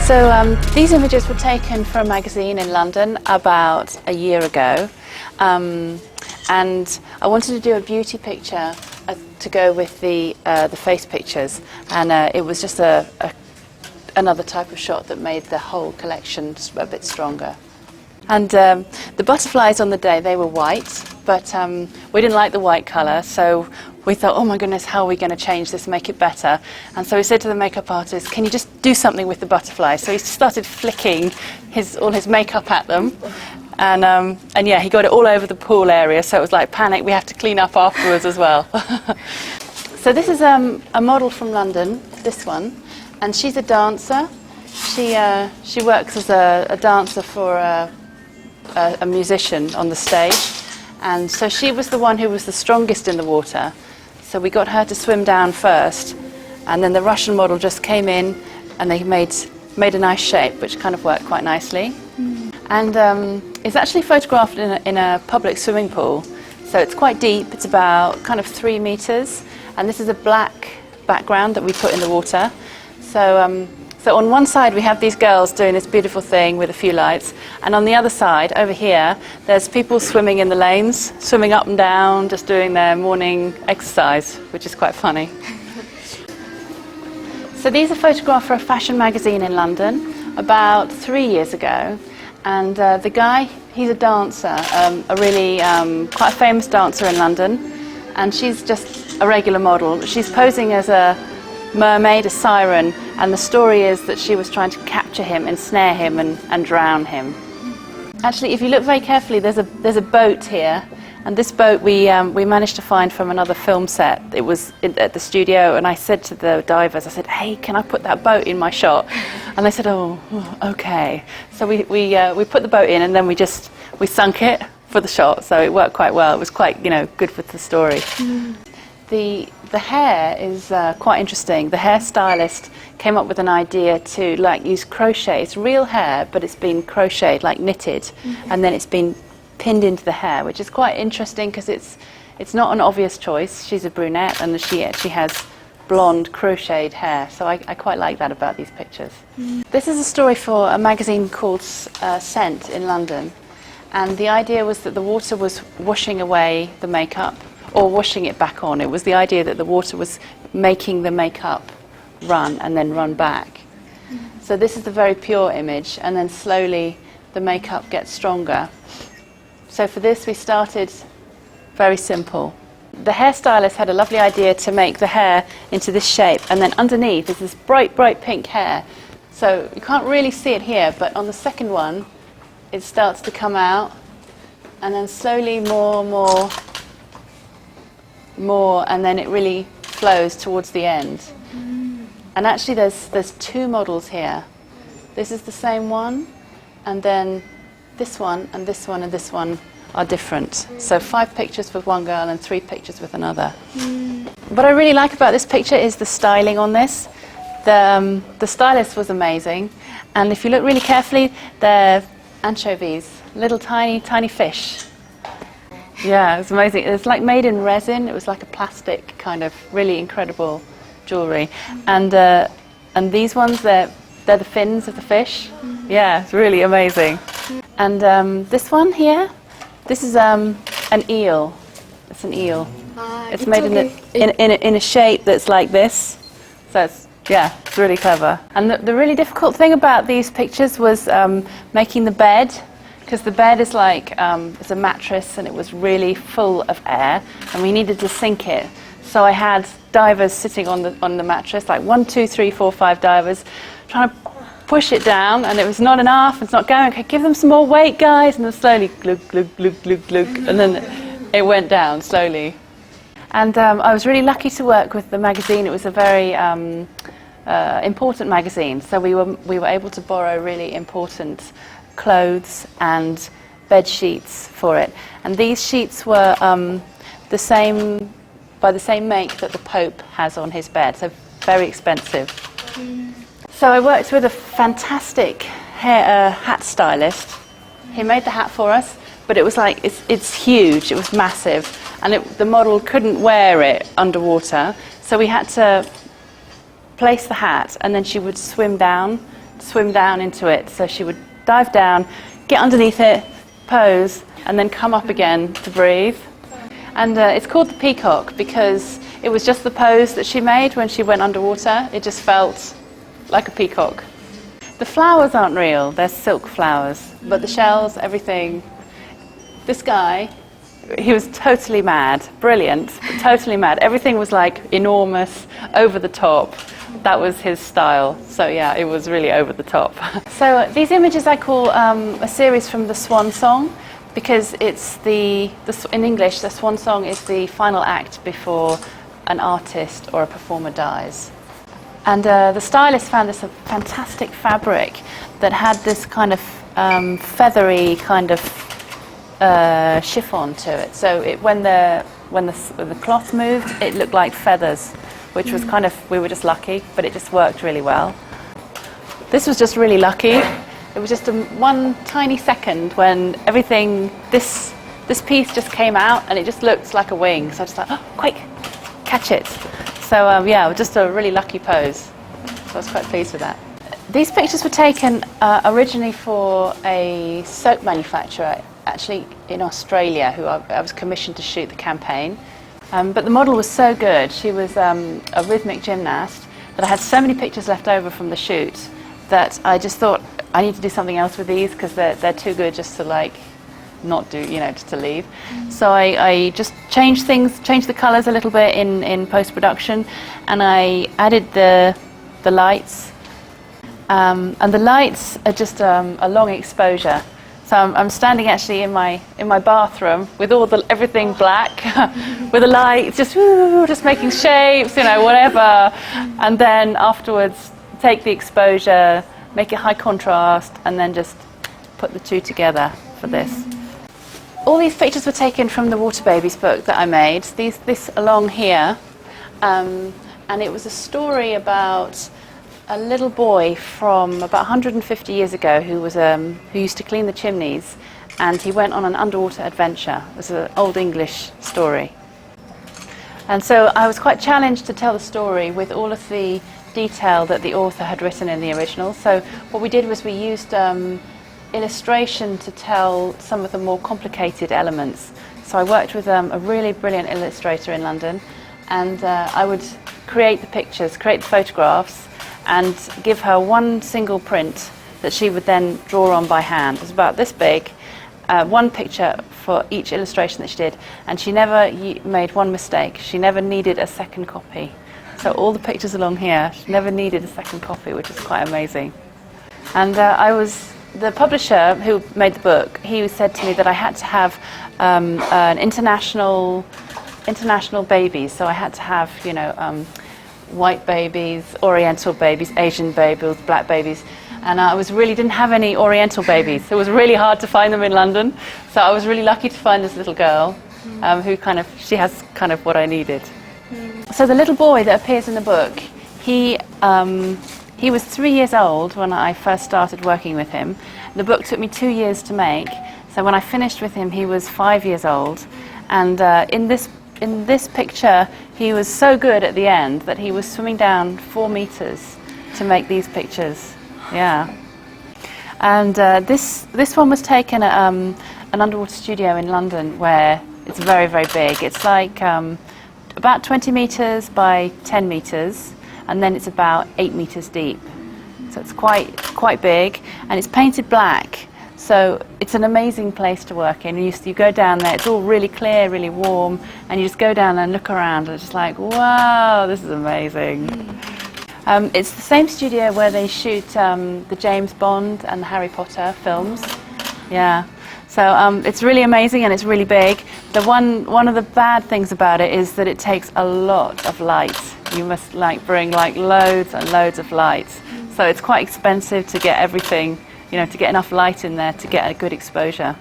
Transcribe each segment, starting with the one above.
So these images were taken for a magazine in London about a year ago, and I wanted to do a beauty picture to go with the face pictures, and it was just another type of shot that made the whole collection a bit stronger. And the butterflies on the day, they were white, but we didn't like the white colour, so we thought, oh my goodness, how are we going to change this, make it better? And so we said to the makeup artist, can you just do something with the butterflies? So he started flicking all his makeup at them, and yeah, he got it all over the pool area, so it was like panic, we have to clean up afterwards as well. So this is a model from London, this one, and she's a dancer. She works as a dancer for a musician on the stage, and so she was the one who was the strongest in the water, so we got her to swim down first, and then the Russian model just came in and they made a nice shape which kind of worked quite nicely. And it's actually photographed in a public swimming pool, so it's quite deep, it's about kind of 3 meters, and this is a black background that we put in the water. So on one side we have these girls doing this beautiful thing with a few lights, and on the other side, over here, there's people swimming in the lanes, swimming up and down, just doing their morning exercise, which is quite funny. So these are photographed for a fashion magazine in London about 3 years ago, and the guy, he's a dancer, a really quite a famous dancer in London, and she's just a regular model. She's posing as a mermaid, a siren, and the story is that she was trying to capture him, ensnare him, and drown him. Actually, if you look very carefully, there's a boat here, and this boat we managed to find from another film set. It was at the studio, and I said to the divers, I said, hey, can I put that boat in my shot? And they said, oh, okay. So we put the boat in, and then we sunk it for the shot, so it worked quite well. It was quite, good with the story. The hair is quite interesting. The hairstylist came up with an idea to use crochet. It's real hair, but it's been crocheted, knitted, and then it's been pinned into the hair, which is quite interesting because it's not an obvious choice. She's a brunette, and she has blonde crocheted hair, so I quite like that about these pictures. This is a story for a magazine called Scent in London, and the idea was that the water was washing away the makeup, or washing it back on. It was the idea that the water was making the makeup run and then run back. So this is the very pure image, and then slowly the makeup gets stronger. So for this we started very simple. The hairstylist had a lovely idea to make the hair into this shape, and then underneath is this bright, bright pink hair. So you can't really see it here, but on the second one it starts to come out, and then slowly more, and then it really flows towards the end. And actually there's 2 models here. This is the same one, and then this one and this one and this one are different. So 5 pictures with one girl and 3 pictures with another. What I really like about this picture is the styling on this. The stylist was amazing, and if you look really carefully, they're anchovies, little tiny fish. Yeah, it's amazing. It's made in resin. It was like a plastic kind of really incredible jewellery. And these ones, they're the fins of the fish. Yeah, it's really amazing. And this one here, this is an eel. It's an eel. It's made in a shape that's like this. So it's really clever. And the really difficult thing about these pictures was making the bed, because the bed is it's a mattress, and it was really full of air, and we needed to sink it. So I had divers sitting on the mattress, 1, 2, 3, 4, 5 divers, trying to push it down, and it was not enough. It's not going. Okay, give them some more weight, guys, and then slowly glug glug glug glug glug, and then it went down slowly. And I was really lucky to work with the magazine. It was a very important magazine, so we were able to borrow really important clothes and bed sheets for it, and these sheets were by the same make that the Pope has on his bed, so very expensive. So I worked with a fantastic hat stylist. He made the hat for us, but it was it's huge, it was massive, and the model couldn't wear it underwater, so we had to place the hat, and then she would swim down swim down into it. So she would dive down, get underneath it, pose, and then come up again to breathe. And it's called the Peacock because it was just the pose that she made when she went underwater. It just felt like a peacock. The flowers aren't real, they're silk flowers, but the shells, everything. This guy, he was totally mad, brilliant, but totally mad. Everything was like enormous, over the top. That was his style. So yeah, it was really over the top. So these images I call a series from the Swan Song, because it's in English, the Swan Song is the final act before an artist or a performer dies. And the stylist found this a fantastic fabric that had this kind of feathery kind of chiffon to it. So when the cloth moved, it looked like feathers, which was kind of, we were just lucky, but it just worked really well. This was just really lucky. It was just one tiny second when everything, this piece just came out and it just looked like a wing. So I just thought, oh, quick, catch it. So yeah, just a really lucky pose. So I was quite pleased with that. These pictures were taken originally for a soap manufacturer, actually in Australia, who I was commissioned to shoot the campaign. But the model was so good, she was a rhythmic gymnast, that I had so many pictures left over from the shoot that I just thought I need to do something else with these because they're too good just to like not do, just to leave. So I just changed the colours a little bit in post-production, and I added the lights. And the lights are just a long exposure. So I'm standing actually in my bathroom with everything black, with a light, just making shapes, whatever. And then afterwards, take the exposure, make it high contrast, and then just put the two together for this. All these pictures were taken from the Waterbabies book that I made. This along here, and it was a story about a little boy from about 150 years ago who used to clean the chimneys, and he went on an underwater adventure. It was an old English story. And so I was quite challenged to tell the story with all of the detail that the author had written in the original. So what we did was we used illustration to tell some of the more complicated elements. So I worked with a really brilliant illustrator in London, and I would create the pictures, create the photographs, and give her one single print that she would then draw on by hand. It was about this big, one picture for each illustration that she did, and she never made one mistake. She never needed a second copy. So all the pictures along here, she never needed a second copy, which is quite amazing. And the publisher who made the book, he said to me that I had to have an international babies. So I had to have, white babies, oriental babies, Asian babies, black babies, and I didn't have any oriental babies. It was really hard to find them in London, so I was really lucky to find this little girl who she has kind of what I needed. So the little boy that appears in the book, he was 3 years old when I first started working with him. The book took me 2 years to make, so when I finished with him he was 5 years old, and in this picture, he was so good at the end that he was swimming down 4 meters to make these pictures. Yeah. And this one was taken at an underwater studio in London where it's very, very big. It's like about 20 meters by 10 meters, and then it's about 8 meters deep. So it's quite big, and it's painted black. So it's an amazing place to work in. You go down there, it's all really clear, really warm, and you just go down and look around, and it's just like, wow, this is amazing. It's the same studio where they shoot the James Bond and the Harry Potter films. Yeah. So it's really amazing and it's really big. One of the bad things about it is that it takes a lot of light. You must bring loads and loads of light. So it's quite expensive to get everything, to get enough light in there to get a good exposure.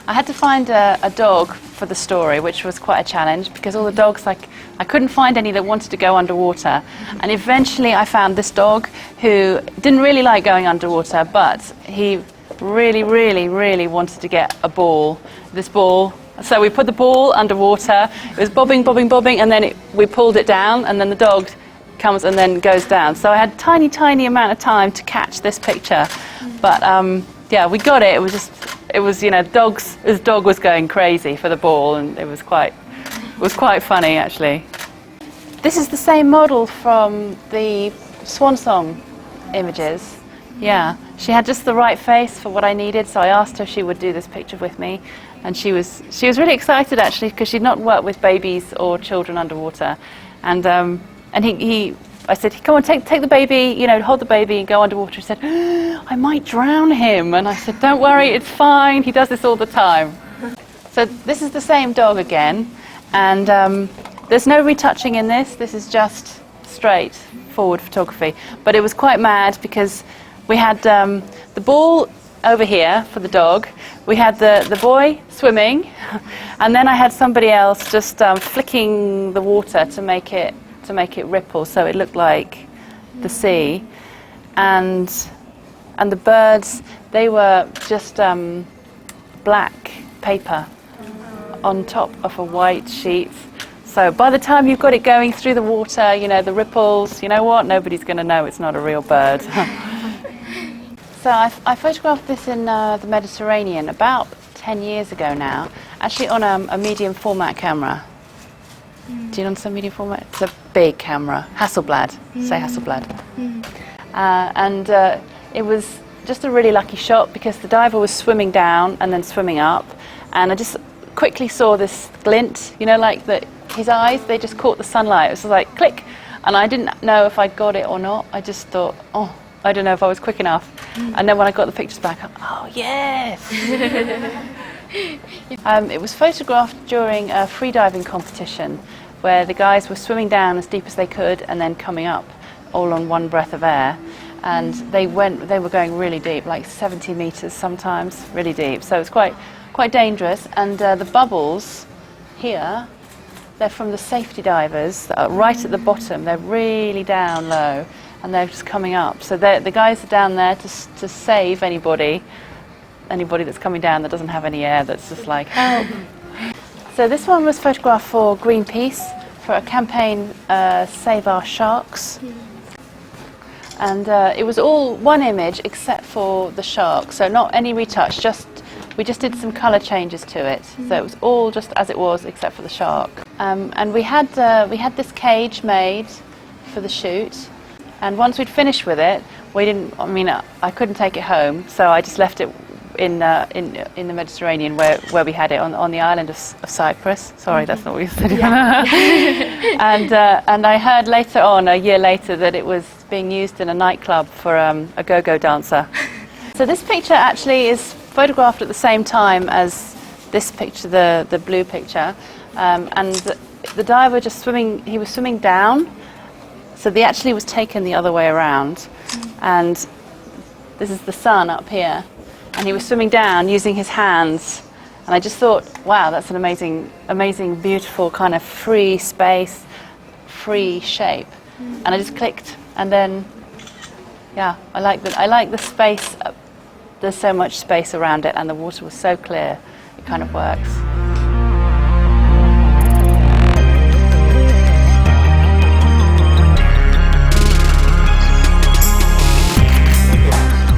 I had to find a dog for the story, which was quite a challenge because all the dogs, I couldn't find any that wanted to go underwater. And eventually I found this dog who didn't really like going underwater, but he really, really, really wanted to get this ball. So we put the ball underwater, it was bobbing, bobbing, bobbing, and then we pulled it down, and then the dog comes and then goes down. So I had tiny amount of time to catch this picture, but yeah, we got it. It was you know, his dog was going crazy for the ball, and it was quite funny actually. This is the same model from the Swan Song images. Yeah, she had just the right face for what I needed, so I asked her if she would do this picture with me, and she was really excited actually, because she'd not worked with babies or children underwater, and I said, come on, take the baby, you know, hold the baby and go underwater. She said, I might drown him, and I said, don't worry, it's fine. He does this all the time. So this is the same dog again, and there's no retouching in this. This is just straight forward photography, but it was quite mad because we had the ball over here for the dog, we had the boy swimming, and then I had somebody else just flicking the water to make it ripple so it looked like the sea, and the birds, they were just black paper on top of a white sheet. So by the time you've got it going through the water, you know, the ripples, you know what, nobody's going to know it's not a real bird. So I photographed this in the Mediterranean about 10 years ago now, actually on a medium format camera. Do you understand medium format? It's a big camera, Hasselblad, say Hasselblad. And it was just a really lucky shot because the diver was swimming down and then swimming up, and I just quickly saw this glint, you know, like his eyes, they just caught the sunlight. It was like click, and I didn't know if I got it or not. I just thought, oh, I don't know if I was quick enough. And then when I got the pictures back, oh yes! It was photographed during a freediving competition where the guys were swimming down as deep as they could and then coming up all on one breath of air. And they were going really deep, like 70 meters sometimes, really deep. So it was quite dangerous. And the bubbles here, they're from the safety divers that are right at the bottom. They're really down low, and they're just coming up. So the guys are down there to save anybody that's coming down that doesn't have any air, that's just like, help. So this one was photographed for Greenpeace, for a campaign, Save Our Sharks. And it was all one image except for the shark, so not any retouch, we just did some colour changes to it. So it was all just as it was except for the shark. And we had this cage made for the shoot, and once we'd finished with it, I couldn't take it home, so I just left it in the Mediterranean where we had it on the island of Cyprus. Sorry, that's not what you said. Yeah. And I heard later on, a year later, that it was being used in a nightclub for a go-go dancer. So this picture actually is photographed at the same time as this picture, the blue picture, and the diver he was swimming down, so they actually was taken the other way around, and this is the sun up here, and he was swimming down using his hands, and I just thought, wow, that's an amazing, beautiful kind of free space, free shape, and I just clicked, and then, yeah, I like the space. There's so much space around it, and the water was so clear, it kind of works.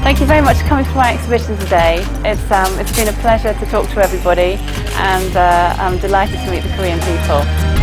Thank you very much for coming to my exhibition today. It's been a pleasure to talk to everybody, and I'm delighted to meet the Korean people.